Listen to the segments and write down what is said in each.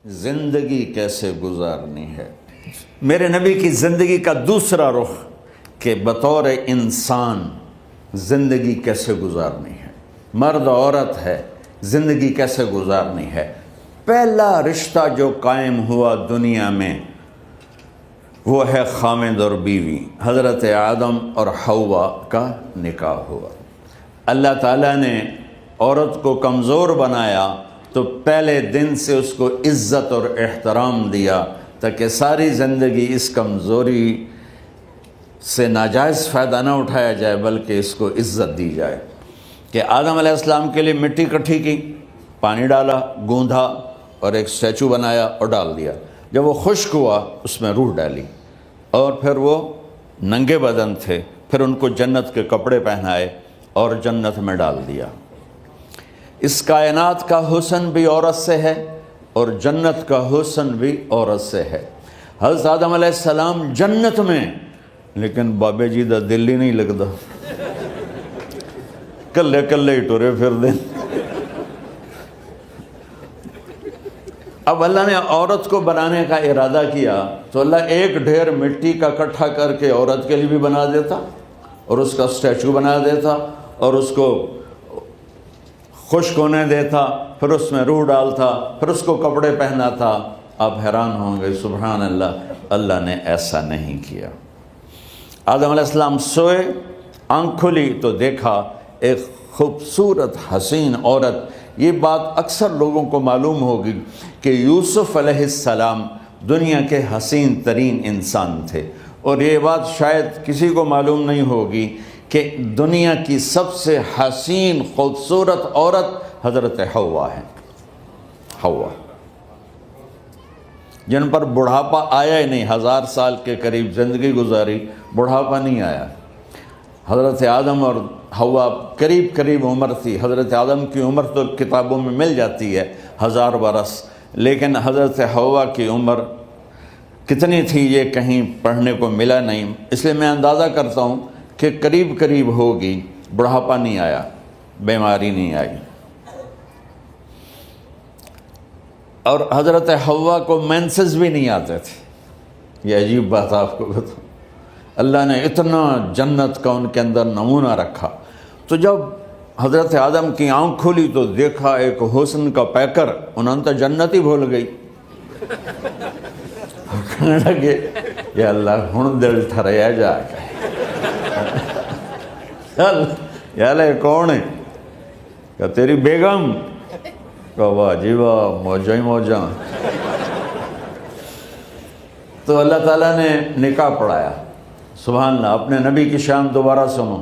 زندگی کیسے گزارنی ہے۔ میرے نبی کی زندگی کا دوسرا رخ کہ بطور انسان زندگی کیسے گزارنی ہے، مرد عورت ہے، زندگی کیسے گزارنی ہے۔ پہلا رشتہ جو قائم ہوا دنیا میں وہ ہے خامد اور بیوی، حضرت آدم اور حوا کا نکاح ہوا۔ اللہ تعالیٰ نے عورت کو کمزور بنایا تو پہلے دن سے اس کو عزت اور احترام دیا تاکہ ساری زندگی اس کمزوری سے ناجائز فائدہ نہ اٹھایا جائے بلکہ اس کو عزت دی جائے۔ کہ آدم علیہ السلام کے لیے مٹی اکٹھی کی، پانی ڈالا، گوندھا اور ایک اسٹیچو بنایا اور ڈال دیا۔ جب وہ خشک ہوا اس میں روح ڈالی اور پھر وہ ننگے بدن تھے، پھر ان کو جنت کے کپڑے پہنائے اور جنت میں ڈال دیا۔ اس کائنات کا حسن بھی عورت سے ہے اور جنت کا حسن بھی عورت سے ہے۔ حضرت آدم علیہ السلام جنت میں، لیکن بابے جی دا دل ہی نہیں لگتا، کلے کلے ہی ٹورے پھر دیں۔ اب اللہ نے عورت کو بنانے کا ارادہ کیا تو اللہ ایک ڈھیر مٹی کا اکٹھا کر کے عورت کے لیے بھی بنا دیتا اور اس کا اسٹیچو بنا دیتا اور اس کو خشک ہونے دیتا، پھر اس میں روح ڈالتا، پھر اس کو کپڑے پہناتا۔ آپ حیران ہوں گے، سبحان اللہ، اللہ نے ایسا نہیں کیا۔ آدم علیہ السلام سوئے، آنکھ کھلی تو دیکھا ایک خوبصورت حسین عورت۔ یہ بات اکثر لوگوں کو معلوم ہوگی کہ یوسف علیہ السلام دنیا کے حسین ترین انسان تھے، اور یہ بات شاید کسی کو معلوم نہیں ہوگی کہ دنیا کی سب سے حسین خوبصورت عورت حضرت حوا ہے۔ حوا جن پر بڑھاپا آیا ہی نہیں، 1000 سال کے قریب زندگی گزاری، بڑھاپا نہیں آیا۔ حضرت آدم اور حوا قریب قریب عمر تھی۔ حضرت آدم کی عمر تو کتابوں میں مل جاتی ہے 1000 برس، لیکن حضرت حوا کی عمر کتنی تھی یہ کہیں پڑھنے کو ملا نہیں، اس لیے میں اندازہ کرتا ہوں کہ قریب قریب ہوگی۔ بڑھاپا نہیں آیا، بیماری نہیں آئی۔ اور حضرت حوا کو مینسز بھی نہیں آتے تھے۔ یہ عجیب بات آپ کو بتاؤں، اللہ نے اتنا جنت کا ان کے اندر نمونہ رکھا۔ تو جب حضرت آدم کی آنکھ کھلی تو دیکھا ایک حسن کا پیکر، انہوں نے تو جنت ہی بھول گئی۔ کہنے لگے یا اللہ ہن دل ٹھریا جا کے، یا اللہ کون ہے؟ کہ تیری بیگم۔ کہ واہ جی واہ، موجاں ہی موجاں۔ تو اللہ تعالیٰ نے نکاح پڑھایا۔ سبحان اللہ، اپنے نبی کی شان دوبارہ سنو۔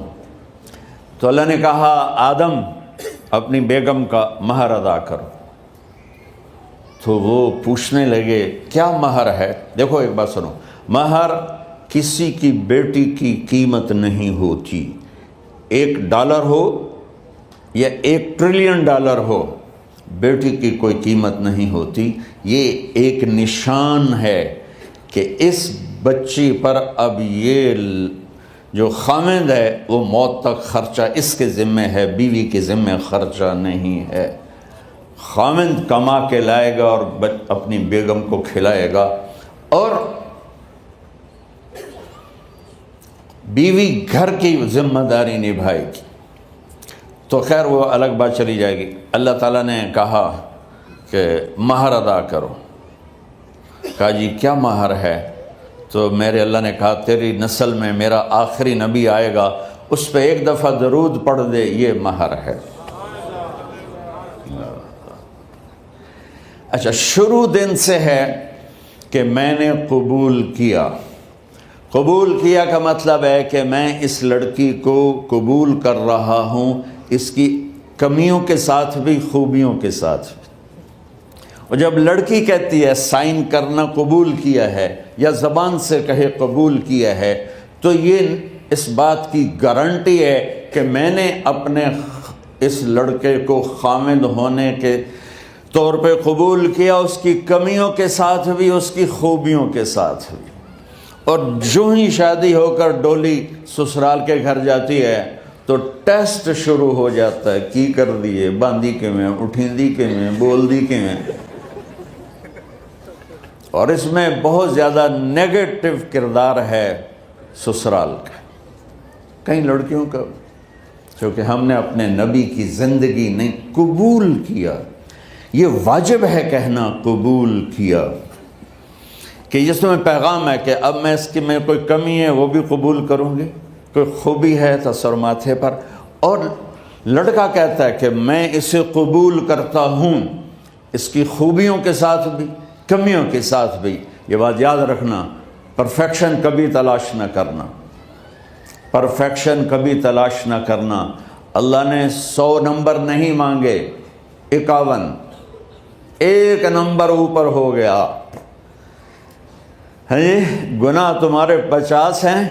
تو اللہ نے کہا آدم اپنی بیگم کا مہر ادا کرو۔ تو وہ پوچھنے لگے کیا مہر ہے؟ دیکھو ایک بات سنو، مہر کسی کی بیٹی کی قیمت نہیں ہوتی۔ $1 ہو یا $1 ٹریلین ہو، بیٹی کی کوئی قیمت نہیں ہوتی۔ یہ ایک نشان ہے کہ اس بچی پر اب یہ جو خامد ہے وہ موت تک خرچہ اس کے ذمہ ہے، بیوی کے ذمہ خرچہ نہیں ہے۔ خامد کما کے لائے گا اور اپنی بیگم کو کھلائے گا، اور بیوی گھر کی ذمہ داری نبھائے گی۔ تو خیر وہ الگ بات چلی جائے گی۔ اللہ تعالیٰ نے کہا کہ مہر ادا کرو۔ کہا جی کیا مہر ہے؟ تو میرے اللہ نے کہا تیری نسل میں میرا آخری نبی آئے گا، اس پہ ایک دفعہ درود پڑھ دے، یہ مہر ہے۔ اچھا، شروع دن سے ہے کہ میں نے قبول کیا۔ قبول کیا کا مطلب ہے کہ میں اس لڑکی کو قبول کر رہا ہوں، اس کی کمیوں کے ساتھ بھی خوبیوں کے ساتھ بھی۔ اور جب لڑکی کہتی ہے سائن کرنا قبول کیا ہے، یا زبان سے کہے قبول کیا ہے، تو یہ اس بات کی گارنٹی ہے کہ میں نے اپنے اس لڑکے کو خامد ہونے کے طور پہ قبول کیا، اس کی کمیوں کے ساتھ بھی، اس کی خوبیوں کے ساتھ بھی۔ اور جو ہی شادی ہو کر ڈولی سسرال کے گھر جاتی ہے تو ٹیسٹ شروع ہو جاتا ہے، کی کر دیے، باندھی کے میں، اٹھیں دی کے میں، بول دی کے میں۔ اور اس میں بہت زیادہ نیگیٹو کردار ہے سسرال کا، کئی لڑکیوں کا، چونکہ ہم نے اپنے نبی کی زندگی نہیں قبول کیا۔ یہ واجب ہے کہنا قبول کیا، کہ جس میں پیغام ہے کہ اب میں اس کی میں کوئی کمی ہے وہ بھی قبول کروں گی، کوئی خوبی ہے تو سر ماتھے پر، اور لڑکا کہتا ہے کہ میں اسے قبول کرتا ہوں، اس کی خوبیوں کے ساتھ بھی کمیوں کے ساتھ بھی۔ یہ بات یاد رکھنا، پرفیکشن کبھی تلاش نہ کرنا، پرفیکشن کبھی تلاش نہ کرنا۔ اللہ نے 100 نمبر نہیں مانگے، 51، ایک نمبر اوپر ہو گیا۔ گناہ تمہارے 50 ہیں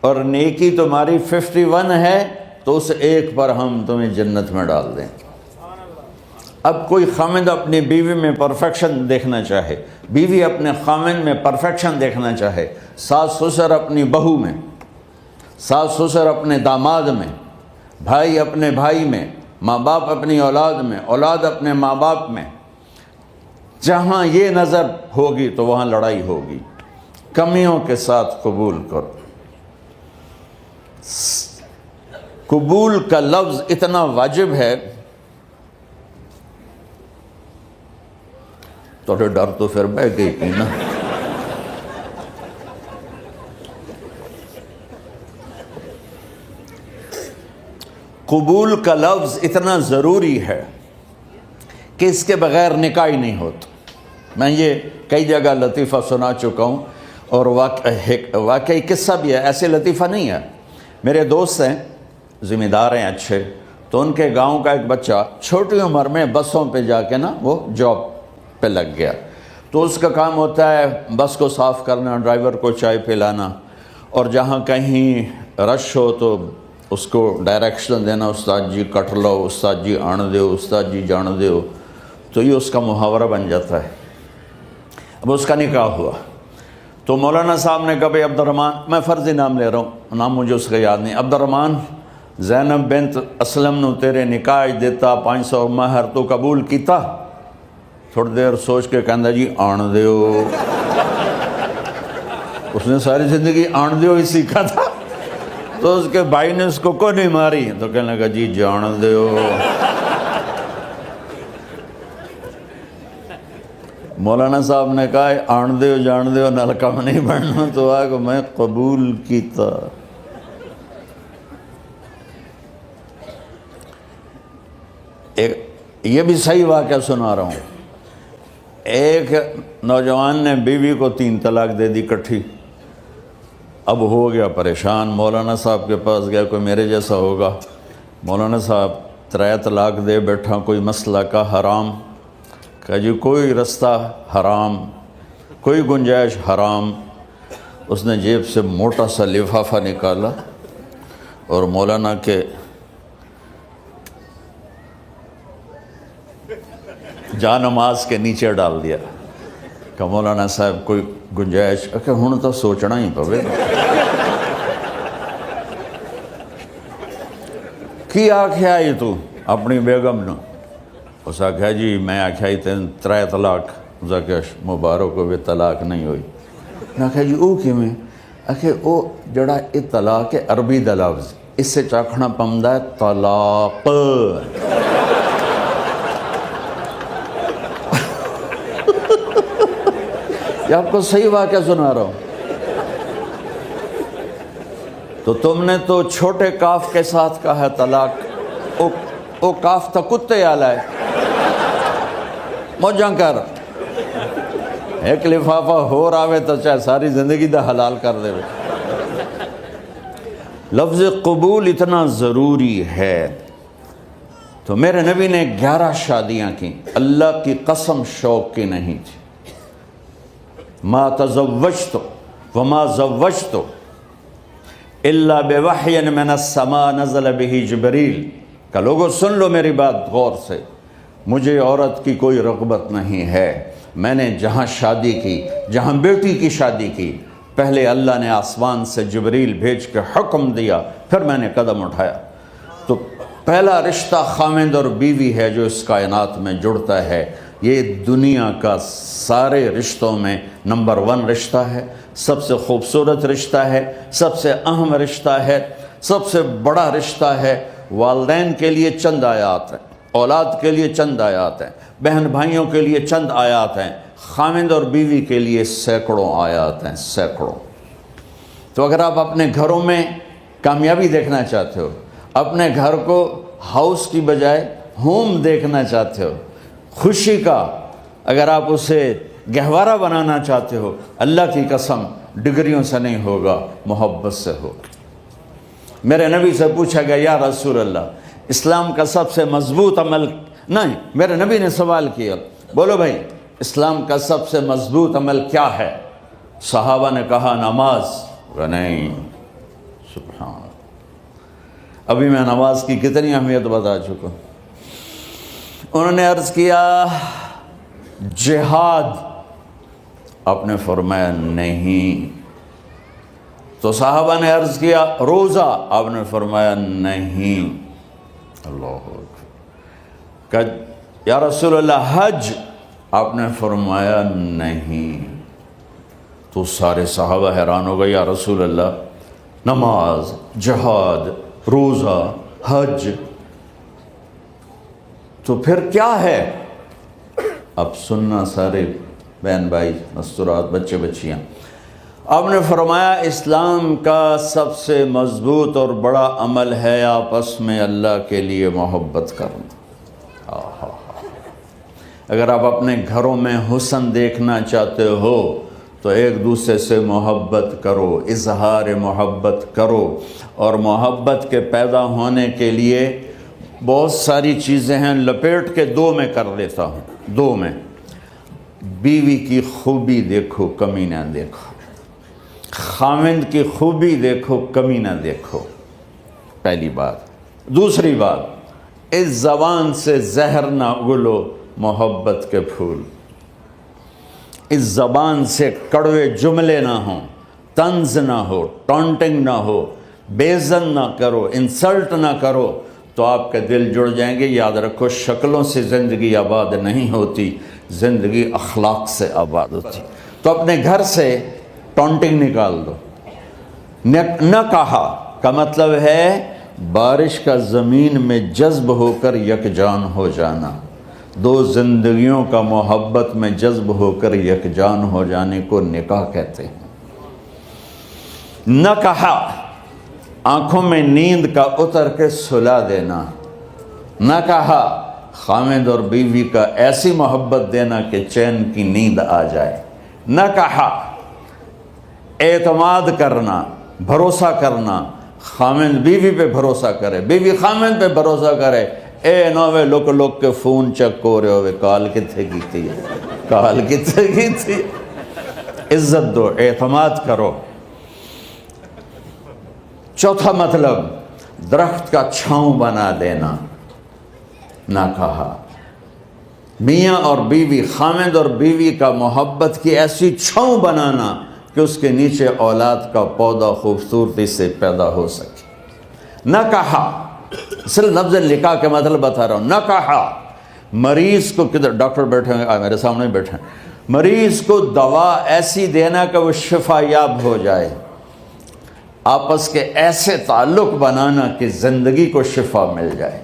اور نیکی تمہاری 51 ہے، تو اس ایک پر ہم تمہیں جنت میں ڈال دیں۔ اب کوئی خامند اپنی بیوی میں پرفیکشن دیکھنا چاہے، بیوی اپنے خامند میں پرفیکشن دیکھنا چاہے، ساس سسر اپنی بہو میں، ساس سسر اپنے داماد میں، بھائی اپنے بھائی میں، ماں باپ اپنی اولاد میں، اولاد اپنے ماں باپ میں، جہاں یہ نظر ہوگی تو وہاں لڑائی ہوگی۔ کمیوں کے ساتھ قبول کرو۔ قبول کا لفظ اتنا واجب ہے، تو ڈر تو پھر بہ گئی تھی نا۔ قبول کا لفظ اتنا ضروری ہے کہ اس کے بغیر نکاح ہی نہیں ہوتا۔ میں یہ کئی جگہ لطیفہ سنا چکا ہوں، اور واقعی قصہ بھی ہے، ایسے لطیفہ نہیں ہے۔ میرے دوست ہیں، ذمہ دار ہیں اچھے، تو ان کے گاؤں کا ایک بچہ چھوٹی عمر میں بسوں پہ جا کے نا وہ جاب پہ لگ گیا، تو اس کا کام ہوتا ہے بس کو صاف کرنا، ڈرائیور کو چائے پلانا، اور جہاں کہیں رش ہو تو اس کو ڈائریکشن دینا، استاد جی کٹ لو، استاد جی آن دیو، استاد جی جان دیو، تو یہ اس کا محاورہ بن جاتا ہے۔ اب اس کا نکاح ہوا تو مولانا صاحب نے کہا بھائی عبد الرحمن، میں فرضی نام لے رہا ہوں، نام مجھے اس کا یاد نہیں، عبد الرحمن زینب بنت اسلم نو تیرے نکاح دیتا 500 مہر تو قبول کیتا؟ تھوڑی دیر سوچ کے کہندا جی آن دیو۔ اس نے ساری زندگی آن دیو ہی سیکھا تھا، تو اس کے بھائی نے اس کو نہیں ماری، تو کہنے لگا جی جان دیو۔ مولانا صاحب نے کہا آن دیو جان دیو نال کم نہیں بننا، تو آگا میں قبول کیتا۔ یہ بھی صحیح واقعہ سنا رہا ہوں۔ ایک نوجوان نے بیوی کو 3 طلاق دے دی کٹھی، اب ہو گیا پریشان، مولانا صاحب کے پاس گیا، کوئی میرے جیسا ہوگا۔ مولانا صاحب 3 طلاق دے بیٹھا، کوئی مسئلہ کا حرام؟ کہا جی کوئی رستہ حرام، کوئی گنجائش حرام۔ اس نے جیب سے موٹا سا لفافہ نکالا اور مولانا کے جا نماز کے نیچے ڈال دیا کہ مولانا صاحب کوئی گنجائش؟ کہ ہن تو سوچنا ہی پوے کی آکھیا ہی تو اپنی بیگم نو؟ اس آکھیا جی میں آکھیا ہی 3 طلاق، اس آکھیا مبارک ہوئے طلاق نہیں ہوئی۔ میں آکھیا جی او کیویں؟ آکھے او جڑا یہ طلاق ہے عربی دا لفظ، اس سے چاکھنا پمدا ہے طلاق۔ یہ آپ کو صحیح واقعہ سنا رہا ہوں۔ تو تم نے تو چھوٹے کاف کے ساتھ کہا ہے طلاق، او کاف تا کتے آلا ہے، موجاں کر، ایک لفافہ ہو راوے تو چاہے ساری زندگی دا حلال کر دے۔ لفظ قبول اتنا ضروری ہے۔ تو میرے نبی نے 11 شادیاں کی، اللہ کی قسم شوق کی نہیں تھی۔ ما تزوجت وما زوجت الا بوحی من السماء نزل به جبریل۔ کہ لوگوں سن لو میری بات غور سے، مجھے عورت کی کوئی رغبت نہیں ہے، میں نے جہاں شادی کی، جہاں بیٹی کی شادی کی، پہلے اللہ نے آسمان سے جبریل بھیج کے حکم دیا، پھر میں نے قدم اٹھایا۔ تو پہلا رشتہ خاوند اور بیوی ہے جو اس کائنات میں جڑتا ہے، یہ دنیا کا سارے رشتوں میں نمبر 1 رشتہ ہے، سب سے خوبصورت رشتہ ہے، سب سے اہم رشتہ ہے، سب سے بڑا رشتہ ہے۔ والدین کے لیے چند آیات ہیں، اولاد کے لیے چند آیات ہیں، بہن بھائیوں کے لیے چند آیات ہیں، خاوند اور بیوی کے لیے سینکڑوں آیات ہیں، سینکڑوں۔ تو اگر آپ اپنے گھروں میں کامیابی دیکھنا چاہتے ہو، اپنے گھر کو ہاؤس کی بجائے ہوم دیکھنا چاہتے ہو، خوشی کا اگر آپ اسے گہوارہ بنانا چاہتے ہو، اللہ کی قسم ڈگریوں سے نہیں ہوگا، محبت سے ہوگا۔ میرے نبی سے پوچھا گیا یا رسول اللہ اسلام کا سب سے مضبوط عمل، نہیں، میرے نبی نے سوال کیا، بولو بھائی اسلام کا سب سے مضبوط عمل کیا ہے؟ صحابہ نے کہا نماز۔ نہیں، سبحان اللہ، ابھی میں نماز کی کتنی اہمیت بتا چکا۔ انہوں نے عرض کیا جہاد، آپ نے فرمایا نہیں۔ تو صحابہ نے عرض کیا روزہ، آپ نے فرمایا نہیں۔ اللہ اکبر۔ کہ یا رسول اللہ حج، آپ نے فرمایا نہیں۔ تو سارے صحابہ حیران ہو گئے، یا رسول اللہ نماز، جہاد، روزہ، حج، تو پھر کیا ہے؟ اب سننا سارے بہن بھائی، مستورات، بچے بچیاں، آپ نے فرمایا اسلام کا سب سے مضبوط اور بڑا عمل ہے آپس میں اللہ کے لیے محبت کرنا۔ اگر آپ اپنے گھروں میں حسن دیکھنا چاہتے ہو تو ایک دوسرے سے محبت کرو، اظہار محبت کرو، اور محبت کے پیدا ہونے کے لیے بہت ساری چیزیں ہیں، لپیٹ کے 2 میں کر لیتا ہوں، 2 میں۔ بیوی کی خوبی دیکھو، کمی نہ دیکھو، خاوند کی خوبی دیکھو، کمی نہ دیکھو، پہلی بات۔ دوسری بات، اس زبان سے زہر نہ اگلو محبت کے پھول، اس زبان سے کڑوے جملے نہ ہوں، طنز نہ ہو، ٹانٹنگ نہ ہو، بیزن نہ کرو، انسلٹ نہ کرو، تو آپ کے دل جڑ جائیں گے۔ یاد رکھو شکلوں سے زندگی آباد نہیں ہوتی، زندگی اخلاق سے آباد ہوتی۔ تو اپنے گھر سے ٹانٹنگ نکال دو۔ نہ کہا کا مطلب ہے بارش کا زمین میں جذب ہو کر یکجان ہو جانا، 2 زندگیوں کا محبت میں جذب ہو کر یکجان ہو جانے کو نکاح کہتے ہیں۔ نہ کہا آنکھوں میں نیند کا اتر کے سلا دینا، نہ کہا خاوند اور بیوی کا ایسی محبت دینا کہ چین کی نیند آ جائے، نہ کہا اعتماد کرنا، بھروسہ کرنا، خاوند بیوی پہ بھروسہ کرے، بیوی خاوند پہ بھروسہ کرے۔ اے نوے لوک لوک کے فون چیک ہو رہے ہوئے، کال کتنے کی تھی، کال کتنے کی تھی۔ عزت دو، اعتماد کرو۔ چوتھا مطلب درخت کا چھاؤں بنا دینا، نہ کہا میاں اور بیوی، خاوند اور بیوی کا محبت کی ایسی چھاؤں بنانا کہ اس کے نیچے اولاد کا پودا خوبصورتی سے پیدا ہو سکے۔ نہ کہا، صرف لفظ نکاح کے مطلب بتا رہا ہوں، نہ کہا مریض کو، کدھر ڈاکٹر بیٹھے ہیں، میرے سامنے بیٹھے ہیں، مریض کو دوا ایسی دینا کہ وہ شفا یاب ہو جائے، آپس کے ایسے تعلق بنانا کہ زندگی کو شفا مل جائے۔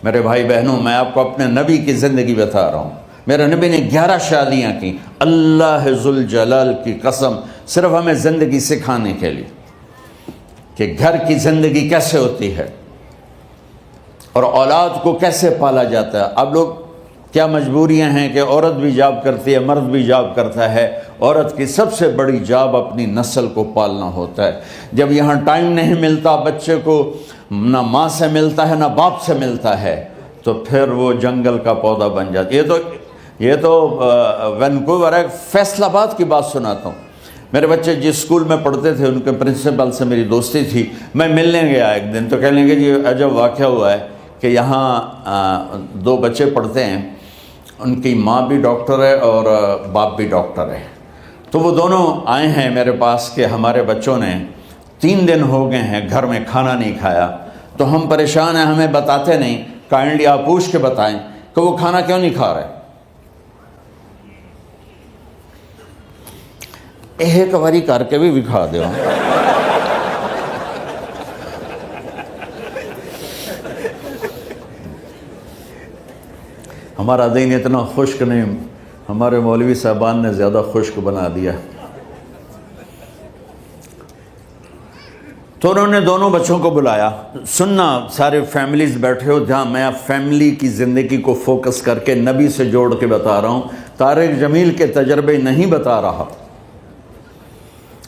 میرے بھائی بہنوں، میں آپ کو اپنے نبی کی زندگی بتا رہا ہوں۔ میرے نبی نے 11 شادیاں کی، اللہ ذوالجلال کی قسم، صرف ہمیں زندگی سکھانے کے لیے کہ گھر کی زندگی کیسے ہوتی ہے اور اولاد کو کیسے پالا جاتا ہے۔ اب لوگ کیا مجبوریاں ہیں کہ عورت بھی جاب کرتی ہے، مرد بھی جاب کرتا ہے۔ عورت کی سب سے بڑی جاب اپنی نسل کو پالنا ہوتا ہے۔ جب یہاں ٹائم نہیں ملتا بچے کو، نہ ماں سے ملتا ہے نہ باپ سے ملتا ہے، تو پھر وہ جنگل کا پودا بن جاتا ہے۔ یہ تو وینکوور ہے، فیصل آباد کی بات سناتا ہوں۔ میرے بچے جس اسکول میں پڑھتے تھے ان کے پرنسپل سے میری دوستی تھی، میں ملنے گیا ایک دن، تو کہنے لگے جی عجب واقعہ ہوا ہے کہ یہاں 2 بچے پڑھتے ہیں، ان کی ماں بھی ڈاکٹر ہے اور باپ بھی ڈاکٹر ہے، تو وہ دونوں آئے ہیں میرے پاس کہ ہمارے بچوں نے 3 دن ہو گئے ہیں گھر میں کھانا نہیں کھایا، تو ہم پریشان ہیں، ہمیں بتاتے نہیں، کائنڈلی آپ پوچھ کے بتائیں کہ وہ کھانا کیوں نہیں کھا رہے۔ ایک باری کر کے بھی دکھا دو. ہمارا دین اتنا خشک نہیں، ہمارے مولوی صاحبان نے زیادہ خشک بنا دیا. تو انہوں نے دونوں بچوں کو بلایا. سننا، سارے فیملیز بیٹھے ہو جہاں میں فیملی کی زندگی کو فوکس کر کے نبی سے جوڑ کے بتا رہا ہوں، طارق جمیل کے تجربے نہیں بتا رہا.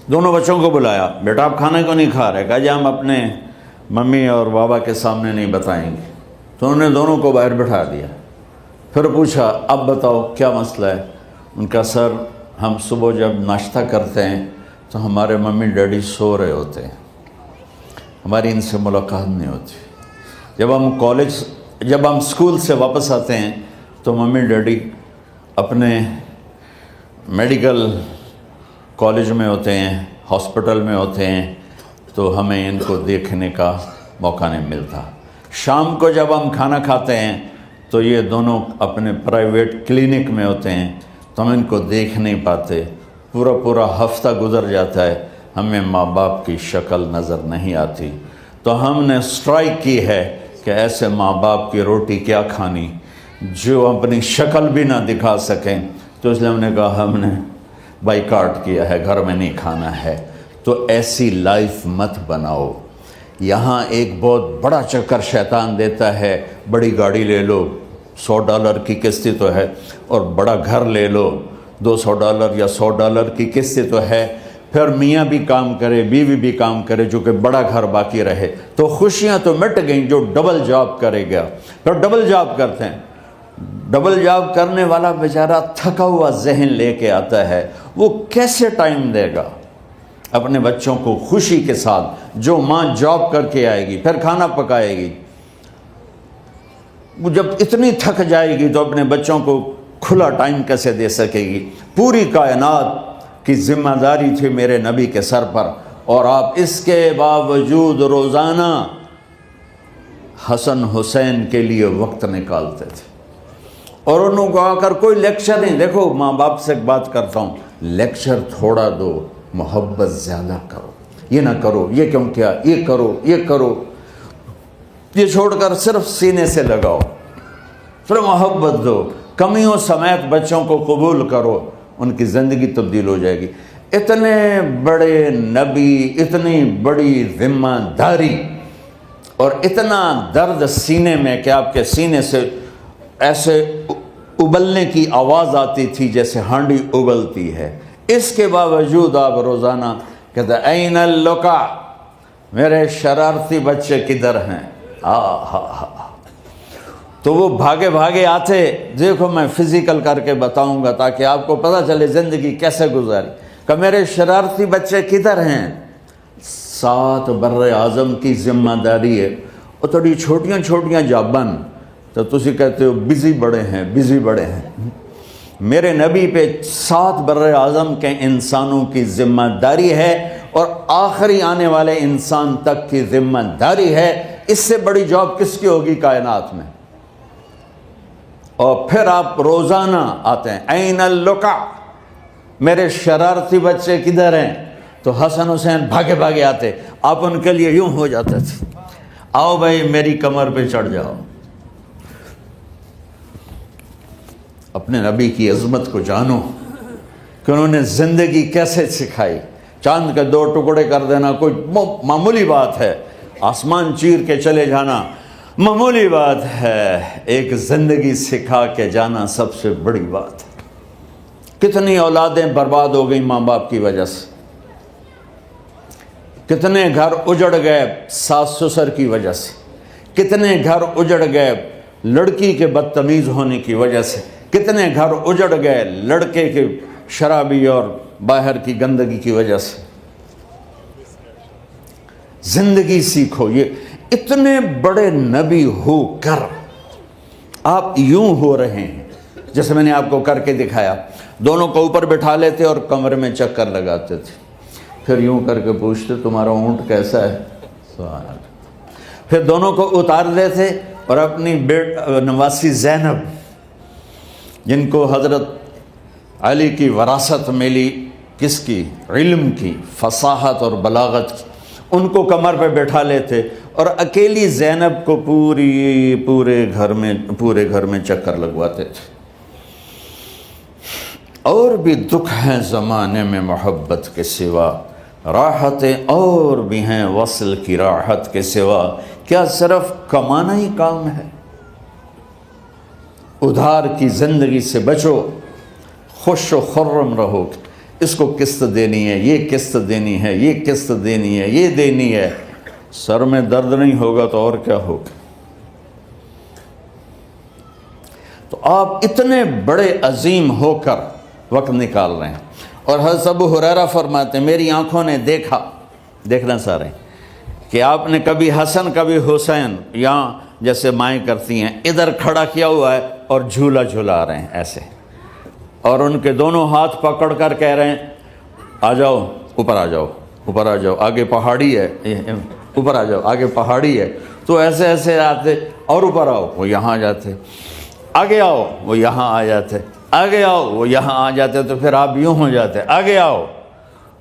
دونوں بچوں کو بلایا. بیٹا آپ کھانے کو نہیں کھا رہے؟ کہا جی ہم اپنے ممی اور بابا کے سامنے نہیں بتائیں گے. تو انہوں نے دونوں کو باہر بٹھا دیا. پھر پوچھا اب بتاؤ کیا مسئلہ ہے؟ ان کا سر ہم صبح جب ناشتہ کرتے ہیں تو ہمارے ممی ڈیڈی سو رہے ہوتے ہیں، ہماری ان سے ملاقات نہیں ہوتی. جب ہم اسکول سے واپس آتے ہیں تو ممی ڈیڈی اپنے میڈیکل کالج میں ہوتے ہیں، ہاسپٹل میں ہوتے ہیں، تو ہمیں ان کو دیکھنے کا موقع نہیں ملتا. شام کو جب ہم کھانا کھاتے ہیں تو یہ دونوں اپنے پرائیویٹ کلینک میں ہوتے ہیں، تو ہم ان کو دیکھ نہیں پاتے. پورا ہفتہ گزر جاتا ہے، ہمیں ماں باپ کی شکل نظر نہیں آتی. تو ہم نے اسٹرائک کی ہے کہ ایسے ماں باپ کی روٹی کیا کھانی جو اپنی شکل بھی نہ دکھا سکیں. تو اس لیے ہم نے کہا ہم نے بائیکاٹ کیا ہے، گھر میں نہیں کھانا ہے. تو ایسی لائف مت بناؤ. یہاں ایک بہت بڑا چکر شیطان دیتا ہے، بڑی گاڑی لے لو، $100 کی قسط تو ہے، اور بڑا گھر لے لو، $200 یا $100 کی قسط تو ہے. پھر میاں بھی کام کرے، بیوی بھی کام کرے، جو کہ بڑا گھر باقی رہے، تو خوشیاں تو مٹ گئیں. جو ڈبل جاب کرے گا، پھر ڈبل جاب کرتے ہیں. ڈبل جاب کرنے والا بیچارہ تھکا ہوا ذہن لے کے آتا ہے، وہ کیسے ٹائم دے گا اپنے بچوں کو خوشی کے ساتھ؟ جو ماں جاب کر کے آئے گی پھر کھانا پکائے گی، وہ جب اتنی تھک جائے گی تو اپنے بچوں کو کھلا ٹائم کیسے دے سکے گی؟ پوری کائنات کی ذمہ داری تھی میرے نبی کے سر پر، اور آپ اس کے باوجود روزانہ حسن حسین کے لیے وقت نکالتے تھے. اور انہوں کو آ کر کوئی لیکچر نہیں. دیکھو ماں باپ سے ایک بات کرتا ہوں، لیکچر تھوڑا دو، محبت زیادہ کرو. یہ نہ کرو، یہ کیوں کیا، یہ کرو، یہ کرو، یہ چھوڑ کر صرف سینے سے لگاؤ، صرف محبت دو. کمیوں سمیت بچوں کو قبول کرو، ان کی زندگی تبدیل ہو جائے گی. اتنے بڑے نبی، اتنی بڑی ذمہ داری، اور اتنا درد سینے میں کہ آپ کے سینے سے ایسے ابلنے کی آواز آتی تھی جیسے ہانڈی ابلتی ہے. اس کے باوجود آپ روزانہ کہتے ہیں این اللقا، میرے شرارتی بچے کدھر ہیں؟ تو وہ بھاگے بھاگے آتے. دیکھو میں فزیکل کر کے بتاؤں گا تاکہ آپ کو پتہ چلے زندگی کیسے گزاری. کہ میرے شرارتی بچے کدھر ہیں؟ 7 بر اعظم کی ذمہ داری ہے. اور تھوڑی چھوٹیاں جابن تو تسی کہتے ہو بزی بڑے ہیں، بزی بڑے ہیں. میرے نبی پہ 7 بر اعظم کے انسانوں کی ذمہ داری ہے، اور آخری آنے والے انسان تک کی ذمہ داری ہے. اس سے بڑی جاب کس کی ہوگی کائنات میں؟ اور پھر آپ روزانہ آتے ہیں این اللقا، میرے شرارتی بچے کدھر ہیں؟ تو حسن حسین بھاگے بھاگے آتے. آپ ان کے لیے یوں ہو جاتے تھے، آؤ بھائی میری کمر پہ چڑھ جاؤ. اپنے نبی کی عظمت کو جانو کہ انہوں نے زندگی کیسے سکھائی. چاند کے 2 ٹکڑے کر دینا کوئی معمولی بات ہے، آسمان چیر کے چلے جانا معمولی بات ہے، ایک زندگی سکھا کے جانا سب سے بڑی بات ہے. کتنی اولادیں برباد ہو گئی ماں باپ کی وجہ سے، کتنے گھر اجڑ گئے ساس سسر کی وجہ سے، کتنے گھر اجڑ گئے لڑکی کے بدتمیز ہونے کی وجہ سے، کتنے گھر اجڑ گئے لڑکے کے شرابی اور باہر کی گندگی کی وجہ سے. زندگی سیکھو. یہ اتنے بڑے نبی ہو کر آپ یوں ہو رہے ہیں جیسے میں نے آپ کو کر کے دکھایا. دونوں کو اوپر بٹھا لیتے اور کمرے میں چکر لگاتے تھے، پھر یوں کر کے پوچھتے تمہارا اونٹ کیسا ہے؟ پھر دونوں کو اتار دیتے اور اپنی نواسی زینب، جن کو حضرت علی کی وراثت ملی کس کی؟ علم کی، فصاحت اور بلاغت کی، ان کو کمر پہ بیٹھا لیتے اور اکیلی زینب کو پورے گھر میں چکر لگواتے تھے۔ اور بھی دکھ ہیں زمانے میں محبت کے سوا، راحتیں اور بھی ہیں وصل کی راحت کے سوا، کیا صرف کمانا ہی کام ہے؟ ادھار کی زندگی سے بچو، خوش و خرم رہو، اس کو قسط دینی ہے، یہ قسط دینی ہے، یہ قسط دینی ہے، یہ دینی ہے، سر میں درد نہیں ہوگا تو اور کیا ہوگا؟ تو آپ اتنے بڑے عظیم ہو کر وقت نکال رہے ہیں، اور حضرت ابو ہریرہ فرماتے ہیں میری آنکھوں نے دیکھنا سارے کہ آپ نے کبھی حسن کبھی حسین یہاں جیسے مائیں کرتی ہیں ادھر کھڑا کیا ہوا ہے اور جھولا جھولا رہے ہیں ایسے، اور ان کے دونوں ہاتھ پکڑ کر کہہ رہے ہیں آ جاؤ اوپر آ جاؤ، اوپر آ جاؤ، آگے پہاڑی ہے، اوپر آ جاؤ، آگے پہاڑی ہے، تو ایسے ایسے آتے، اور اوپر آؤ، وہ یہاں آ جاتے، آگے آؤ، وہ یہاں آ جاتے، آگے آؤ، وہ یہاں آ جاتے، تو پھر آپ یوں ہو جاتے، آگے آؤ،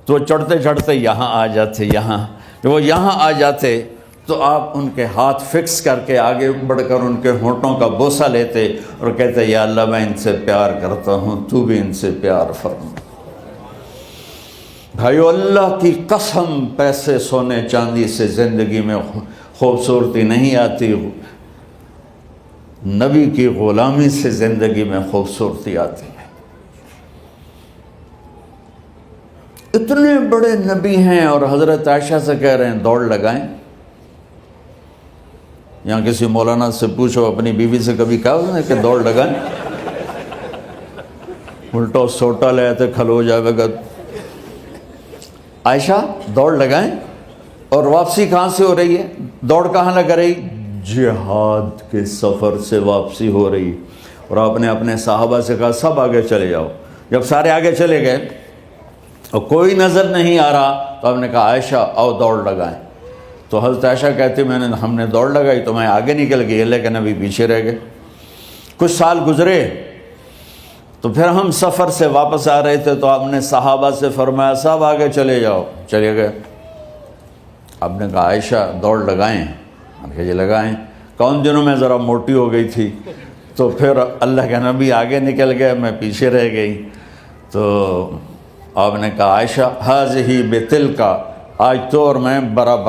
تو چڑھتے چڑھتے یہاں آ جاتے، یہاں وہ یہاں آ جاتے، تو آپ ان کے ہاتھ فکس کر کے آگے بڑھ کر ان کے ہونٹوں کا بوسہ لیتے اور کہتے یا اللہ میں ان سے پیار کرتا ہوں، تو بھی ان سے پیار فرما۔ بھائیو اللہ کی قسم، پیسے سونے چاندی سے زندگی میں خوبصورتی نہیں آتی، نبی کی غلامی سے زندگی میں خوبصورتی آتی ہے۔ اتنے بڑے نبی ہیں اور حضرت عائشہ سے کہہ رہے ہیں دوڑ لگائیں۔ یہاں کسی مولانا سے پوچھو اپنی بیوی سے کبھی کہا اس نے کہ دوڑ لگائیں؟ الٹا سوٹا لے آتے کھلو جائے گا۔ عائشہ دوڑ لگائیں، اور واپسی کہاں سے ہو رہی ہے؟ دوڑ کہاں لگ رہی؟ جہاد کے سفر سے واپسی ہو رہی، اور آپ نے اپنے صحابہ سے کہا سب آگے چلے جاؤ۔ جب سارے آگے چلے گئے اور کوئی نظر نہیں آ رہا تو آپ نے کہا عائشہ آؤ دوڑ لگائیں، تو حضرت عائشہ کہتی ہم نے دوڑ لگائی تو میں آگے نکل گئی لیکن ابھی پیچھے رہ گئے۔ کچھ سال گزرے تو پھر ہم سفر سے واپس آ رہے تھے تو آپ نے صحابہ سے فرمایا سب آگے چلے جاؤ، چلے گئے۔ آپ نے کہا عائشہ دوڑ لگائیں؟ جی لگائیں۔ کون دنوں میں ذرا موٹی ہو گئی تھی، تو پھر اللہ کے نبی آگے نکل گئے، میں پیچھے رہ گئی، تو آپ نے کہا عائشہ ہاذہ بتلک، آج تو اور میں برابر